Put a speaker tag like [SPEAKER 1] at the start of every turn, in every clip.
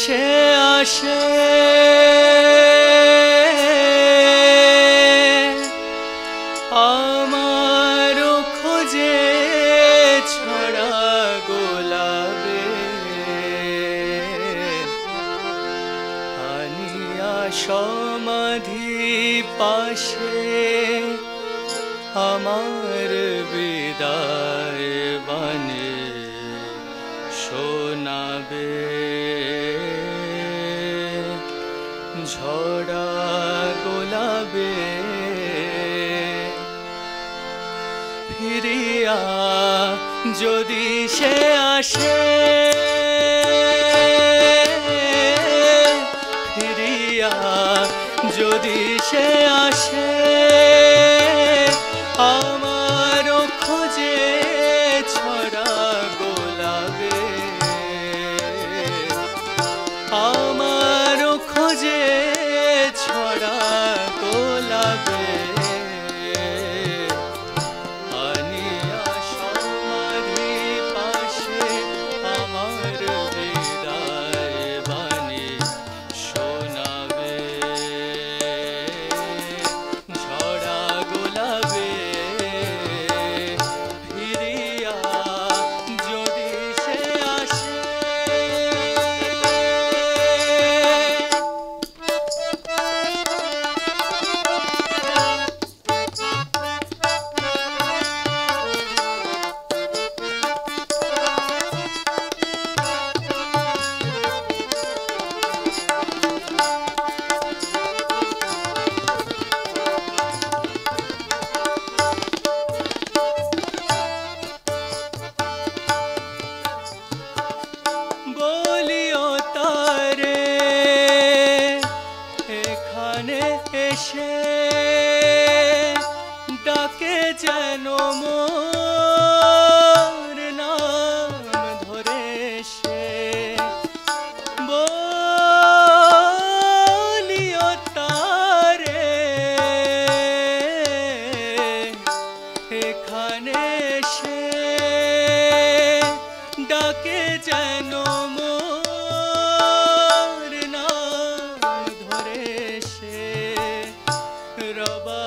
[SPEAKER 1] সে আসে আমার খোঁজে ছড়া গোলাপে আনিয়া সমাধি পাশে আমার বিদায় বাণী শোনাবে ঝরা গোলাপে ফিরিয়া যদি সে আসে ফিরিয়া যদি সে আসে আমার খোঁজে ছড়া গোলাপে আমার খোঁজে ছড়া গোলাপে আনিয়া সমাধি পাশে আমার বিদায় বাণী শোনাবে ঝরা গোলাপে ফিরিয়া যদি সে আসে বলিও তারে এখানে এসে ডাকে যেন মোর নাম ধরে সে বলিও তারে এখানে এসে ডাকে যেন মোর নাম ধরে সে রবা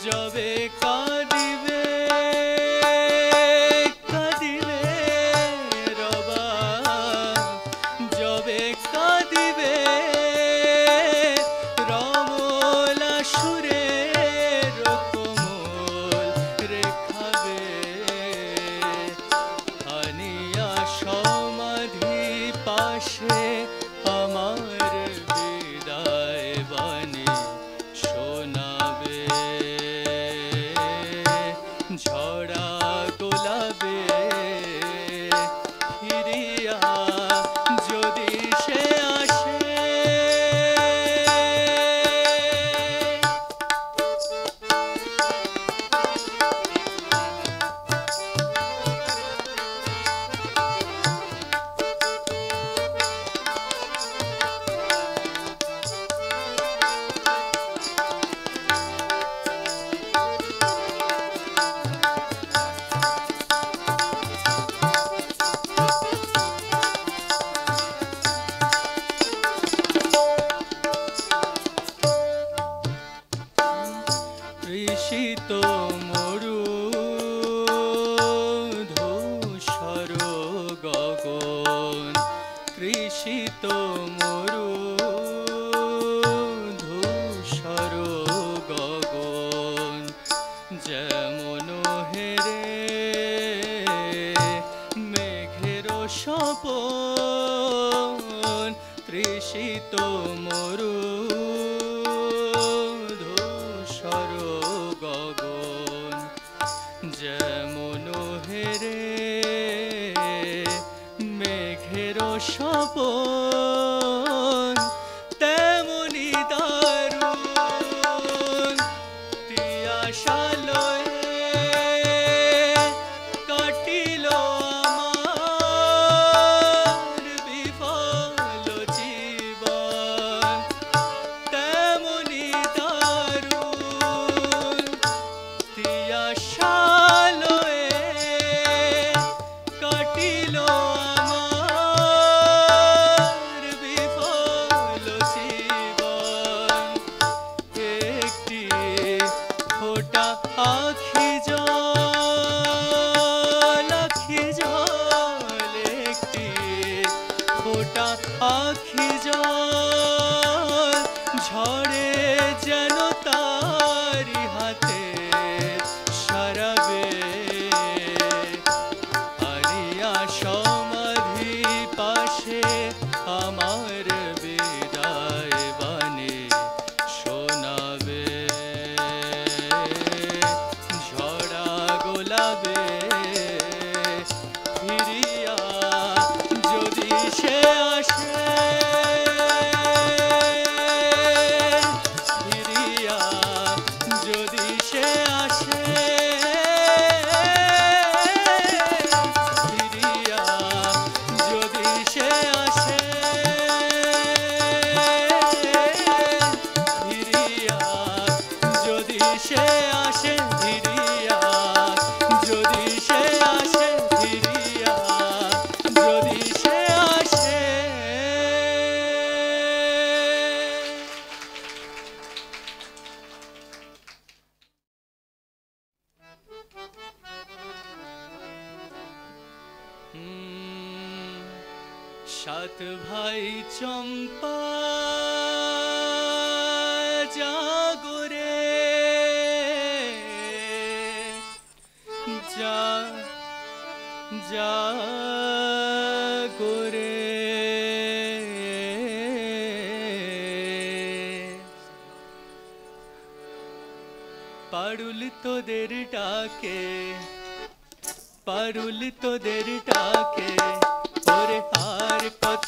[SPEAKER 1] যবে কাঁদিবে কাঁদিবে রবা যবে কাঁদিবে রমলা সুরের কোমল রেখাবে আনিয়া সমাধি পাশে আমার বিদায় বাণী শোনাবে ঝরা গোলাপে ফিরিয়া যদি সে আসে তৃষিত মরু ধূসর গগন তৃষিত মরু ধূসর গগন যেমন হেরে মেঘের স্বপন তৃষিত মরু ধূসর গগন যেমন হেরে মেঘের স্বপন তেমনি দারুণ তিয়াশালয়ে কাটিল আমার বিফল জীবন তেমনি দারুণ তিয়াশালয়ে কাটিল আমার আখি জল ঝরে যেন তারি হাতে সারাবে আলিয়া সমাধি পাশে আমার বিদায় বাণী শোনাবে ঝরা গোলাপে ফিরিয়া যদি সে আসে ফিরিয়া যদি সে আসে ফিরিয়া যদি সে আসে ফিরিয়া যদি সে আসে ফিরিয়া যদি সে আসে ফিরিয়া যদি সে আসে সাত ভাই চম্পা জাগরে জাগরে পারুল তোদের ডাকে পারুল তোদের ডাকে ওরে আর কত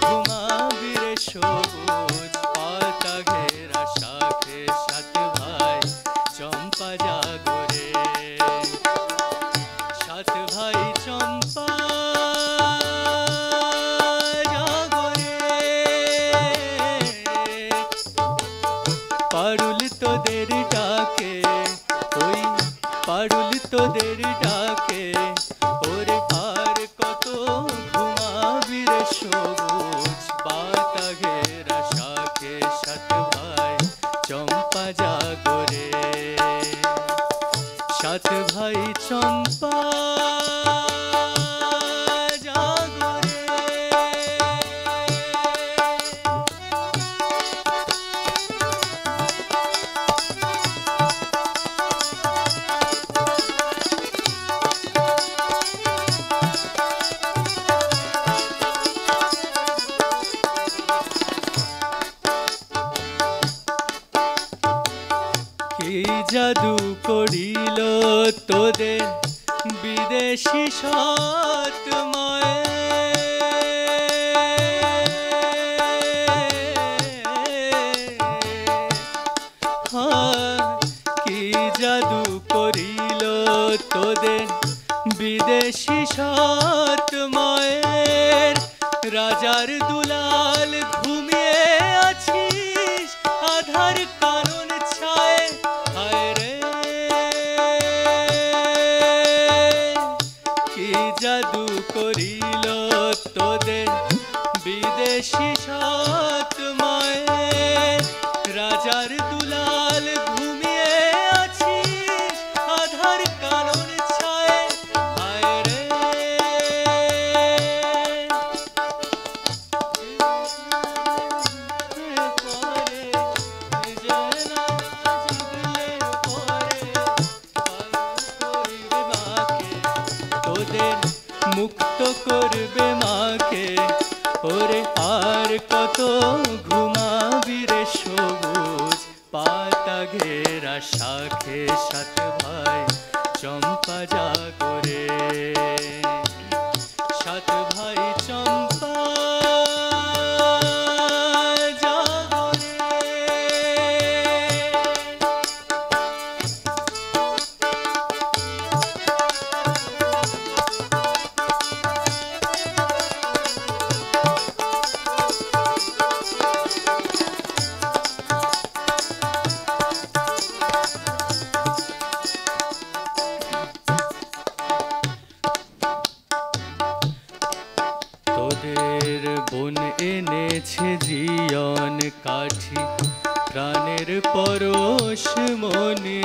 [SPEAKER 1] ঘুমাবি রে সবুজ পাতা ঘেরা শাখে সাত ভাই চম্পা জাগরে সাত ভাই চম্পা জাগরে পারুল তোদের ডাকে ওই পারুল তোদের ডাকে ওরে আর কত ঘুমাবি রে সবুজ পাতা ঘেরা শাখে সাত ভাই চম্পা জাগরে সাত ভাই চম্পা জাগরে কি জাদু করিল তোদের বিদেশি সৎময় কি জাদু করিল তোদের বিদেশি সৎময়ের রাজার দুলাল ঘুমিয়ে আছিস আধার কারণ ছায় হায় রে কি জাদু করিল তোদের বিদেশি সৎময়ের রাজার দুলাল ঘুমিয়ে আছিস আধার কারণ ছায় হায় রে তোদের মুক্ত করবে মাকে ওরে আর কত ঘুমাবি রে সবুজ পাতা ঘেরা শাখে সাত ভাই চম্পা জাগরে সাত ভাই চম্পা তোদের বোন এনেছে জীয়ন কাঠি প্রাণের পরশ মনে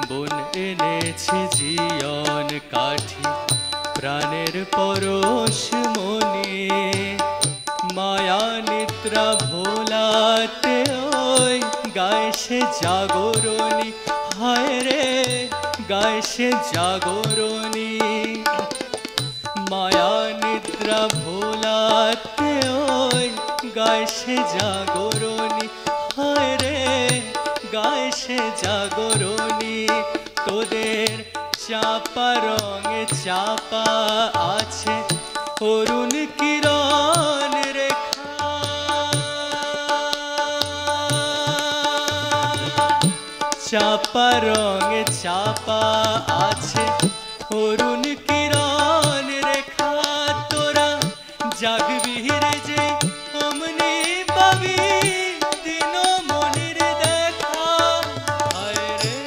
[SPEAKER 1] বোন এনেছে জীয়ন কাঠি প্রাণের পরশ মনে মায়া নিদ্রা ভোলাতে ওই গায়ে সে জাগরণী হায় রে গায়ে সে জাগরণী মায়া নিদ্রা ভোলাতে ওই গায়ে সে জাগরণী হায় রে গায়ে সে জাগরণী তোদের চাপা রঙে চাপা আছে অরুণ কিরণ রেখা চাপা রঙে চাপা আছে অরুণ কিরণ রেখা তোরা জাগবি রে যে অমনি পাবি দিন মনের দেখা হায় রে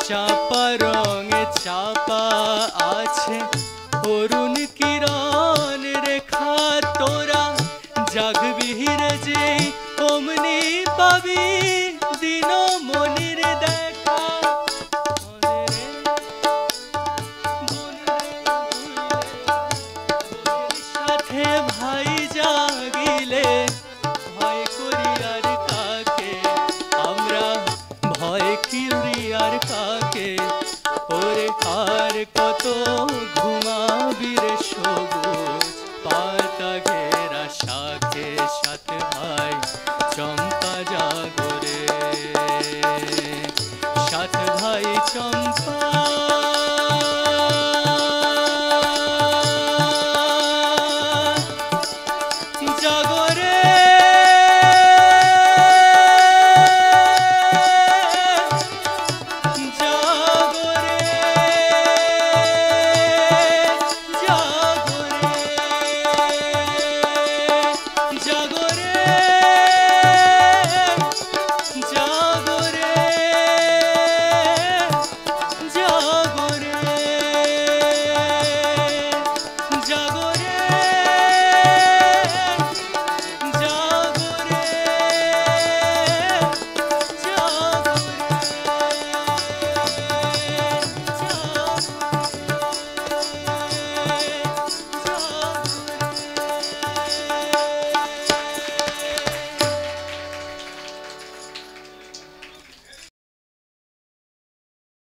[SPEAKER 1] চাপা রঙে চাপা আছে অরুণ কিরণ রেখা তোরা জাগবি রে যে অমনি পাবি দিন মনের দেখা সাথে ভাই জাগিলে ভয় করি আর কাকে আমরা ভয় করি আর কাকে ওরে আর কত ঘুমাবি রে সবুজ পাতা ঘেরা শাখে সাথে ভাই চম্পা জাগরে সাথে ভাই চম্পা